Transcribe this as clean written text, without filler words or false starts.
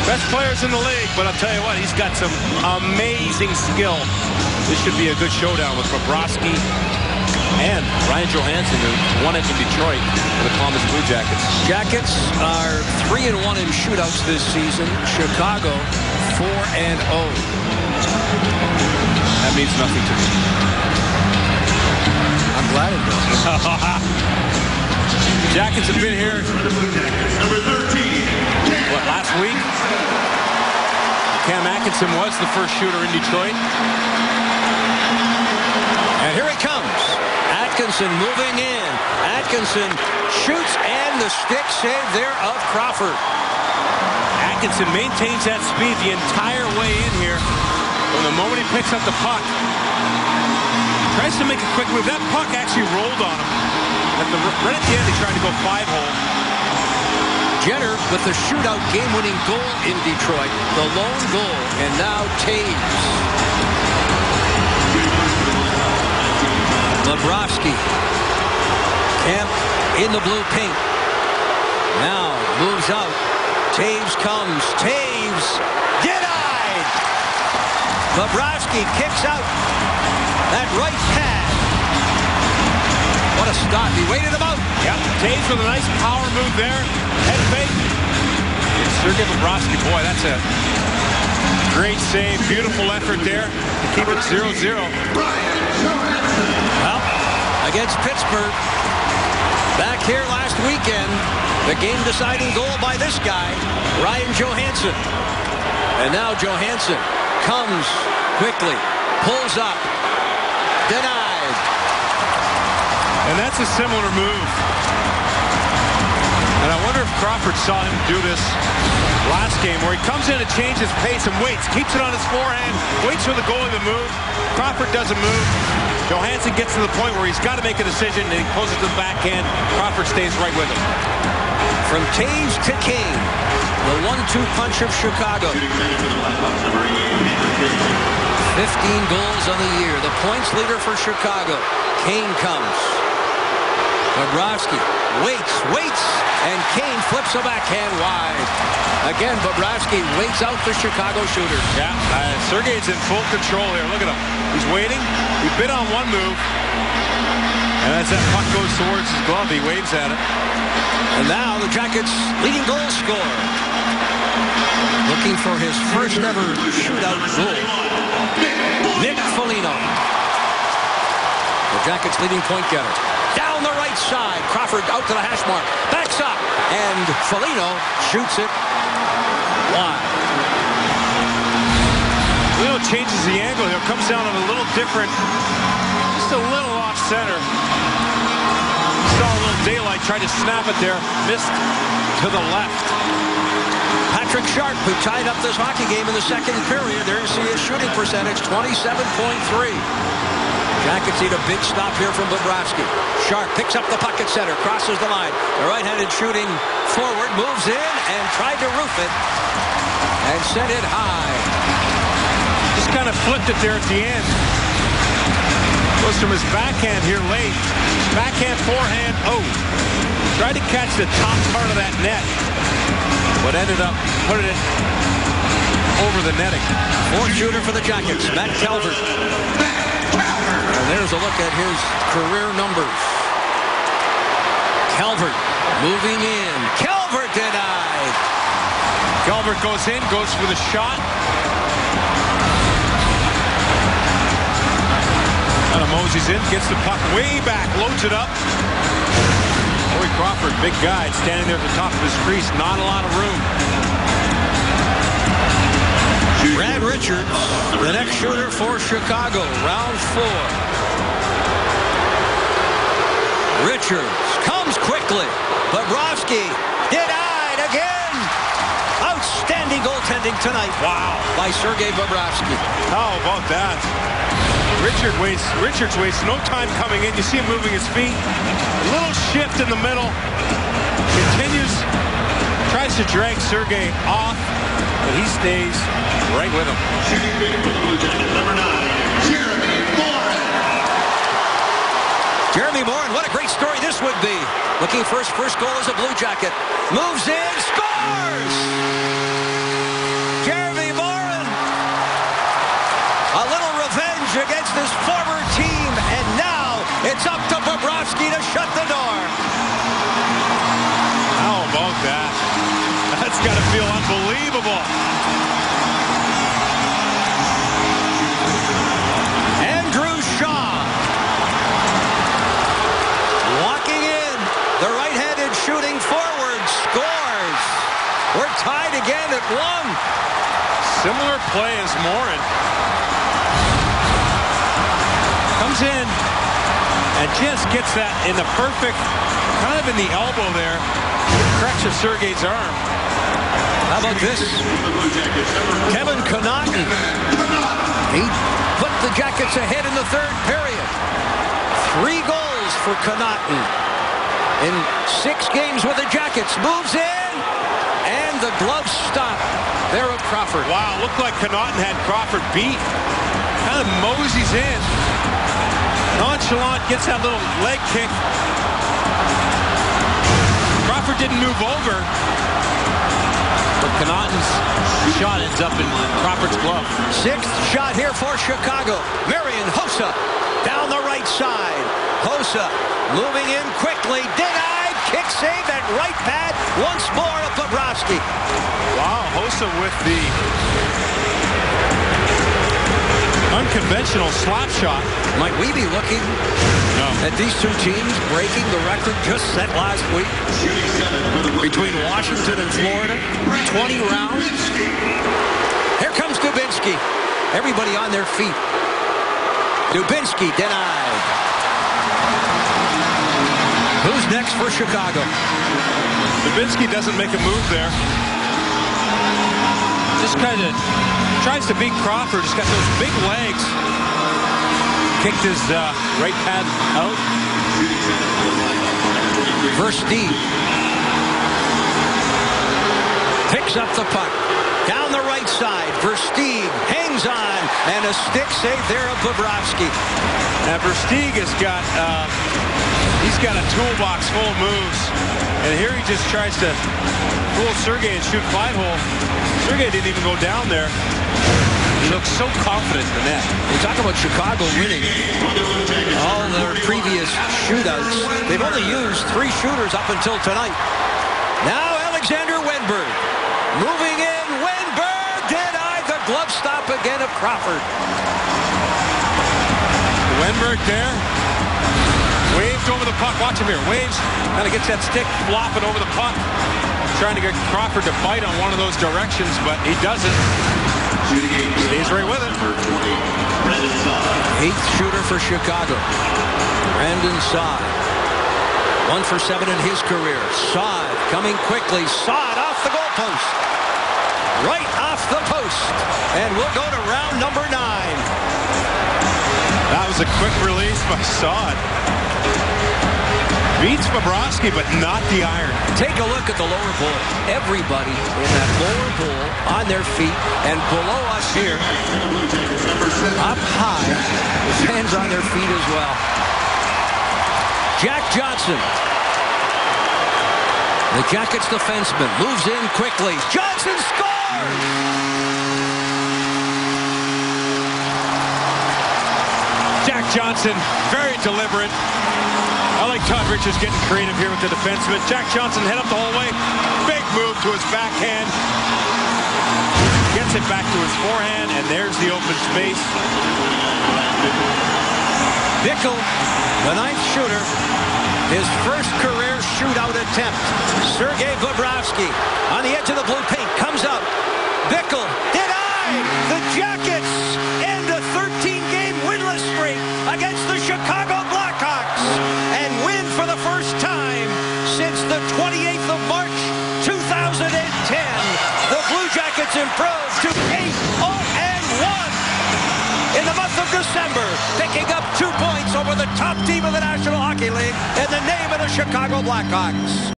Best players in the league, but I'll tell you what, he's got some amazing skill. This should be a good showdown with Bobrovsky and Ryan Johansson, who won it in Detroit for the Columbus Blue Jackets. Jackets are 3-1 in shootouts this season. Chicago 4-0. That means nothing to me. I'm glad it does. Jackets have been here, what, last week? Cam Atkinson was the first shooter in Detroit. And here he comes. Atkinson moving in. Atkinson shoots, and the stick save there of Crawford. Atkinson maintains that speed the entire way in here. From the moment he picks up the puck, tries to make a quick move. That puck actually rolled on him. Right at the end, he tried to go 5-hole. Jenner with the shootout game-winning goal in Detroit. The lone goal, and now Taves. Bobrovsky. Kemp in the blue paint. Now moves out. Taves comes. Taves denied. Bobrovsky kicks out. That right pad. What a stop. He waited him out. Yep. Taves with a nice power move there. Head fake. Sergei Bobrovsky, boy, that's a great save. Beautiful effort there to keep it 0-0. Well, against Pittsburgh, back here last weekend, the game-deciding goal by this guy, Ryan Johansson. And now Johansson comes quickly, pulls up, denied. And that's a similar move. And I wonder if Crawford saw him do this last game, where he comes in and changes pace and waits, keeps it on his forehand, waits for the goalie to move. Crawford doesn't move. Johansson gets to the point where he's got to make a decision, and he pulls it to the backhand. Crawford stays right with him. From Taves to Kane, the 1-2 punch of Chicago. 15 goals on the year. The points leader for Chicago. Kane comes. Bobrovsky waits, and Kane flips a backhand wide. Again, Bobrovsky waits out the Chicago shooter. Yeah, Sergei's in full control here. Look at him. He's waiting. He bit on one move. And as that puck goes towards his glove, he waves at it. And now the Jackets' leading goal scorer. Looking for his first ever shootout goal. Nick Foligno. The Jackets' leading point getter. Down the right side. Crawford out to the hash mark. Backs up. And Foligno shoots it wide. Foligno changes the angle here. Comes down on a little different. Just a little off center. Saw a little daylight. Tried to snap it there. Missed to the left. Patrick Sharp, who tied up this hockey game in the second period. There you see his shooting percentage, 27.3. Jackets need a big stop here from Bobrovsky. Sharp picks up the puck at center, crosses the line. The right-handed shooting forward, moves in and tried to roof it and sent it high. Just kind of flipped it there at the end. Goes from his backhand here late. Backhand, forehand, tried to catch the top part of that net, but ended up putting it over the netting. Fourth shooter for the Jackets, Matt Calvert. And there's a look at his career numbers. Calvert moving in. Calvert denied. Calvert goes in, goes for the shot. And Mosey's in, gets the puck way back, loads it up. Corey Crawford, big guy, standing there at the top of his crease. Not a lot of room. Brad Richards, the next shooter for Chicago, round 4. Richards comes quickly. Bobrovsky denied again. Outstanding goaltending tonight. Wow. By Sergei Bobrovsky. How about that? Richards wastes no time coming in. You see him moving his feet. A little shift in the middle. Continues. Tries to drag Sergei off. But he stays right with him. Number 9, Jeremy Morin. Jeremy Morin, what a great story this would be. Looking for his first goal as a Blue Jacket. Moves in, scores! Bobrovsky to shut the door. How about that? That's got to feel unbelievable. Andrew Shaw. Walking in. The right-handed shooting forward scores. We're tied again at 1. Similar play as Morin. Comes in and just gets that in the perfect, kind of in the elbow there. Cracks of Sergei's arm. How about this? Kevin Connaughton. He put the Jackets ahead in the third period. 3 goals for Connaughton in 6 games with the Jackets. Moves in, and the gloves stop there at Crawford. Wow, looked like Connaughton had Crawford beat. Kind of moseys in. Nonchalant, gets that little leg kick. Crawford didn't move over, but Connaughton's shot ends up in Crawford's glove. 6th shot here for Chicago. Marian Hossa down the right side. Hossa moving in quickly. Denied. Kick save at right pad. Once more to Bobrovsky. Wow, Hossa with the unconventional slap shot. Might we be looking at these two teams breaking the record just set last week between Washington and Florida? 20 rounds. Here comes Dubinsky. Everybody on their feet. Dubinsky denied. Who's next for Chicago? Dubinsky doesn't make a move there. Just kind of tries to beat Crawford. He's got those big legs. Kicked his right pad out. Versteeg picks up the puck. Down the right side. Versteeg hangs on. And a stick save there of Bobrovsky. Now Versteeg has got he's got a toolbox full of moves. And here he just tries to fool Sergei and shoot 5-hole. Sergei didn't even go down there. He looks so confident in the net. We talk about Chicago winning all their previous shootouts. They've only used 3 shooters up until tonight. Now Alexander Wenberg. Moving in. Wenberg denied the glove stop again of Crawford. Wenberg there. Waved over the puck. Watch him here. Waves. Kind of gets that stick flopping over the puck. Trying to get Crawford to bite on one of those directions, but he doesn't. Stays right with it. 8th shooter for Chicago. Brandon Saad. 1 for 7 in his career. Saad coming quickly. Saad off the goalpost. Right off the post. And we'll go to round number 9. That was a quick release by Saad. Beats Bobrovsky, but not the iron. Take a look at the lower bowl. Everybody in that lower bowl on their feet, and below us here, up high, the fans on their feet as well. Jack Johnson. The Jackets defenseman moves in quickly. Johnson scores! Jack Johnson, very deliberate. I like Todd Richards getting creative here with the defenseman. Jack Johnson head up the whole way. Big move to his backhand. Gets it back to his forehand, and there's the open space. Bickle, the 9th shooter, his first career shootout attempt. Sergei Bobrovsky on the edge of the blue paint, comes up. Bickle, denied! The Jackets end a 13-game winless streak against the Chicago Blackhawks and win for the first time since the 28th of March, 2010. The Blue Jackets improved to 8-0-1 in the month of December, picking up 2 points over the top team of the National Hockey League in the name of the Chicago Blackhawks.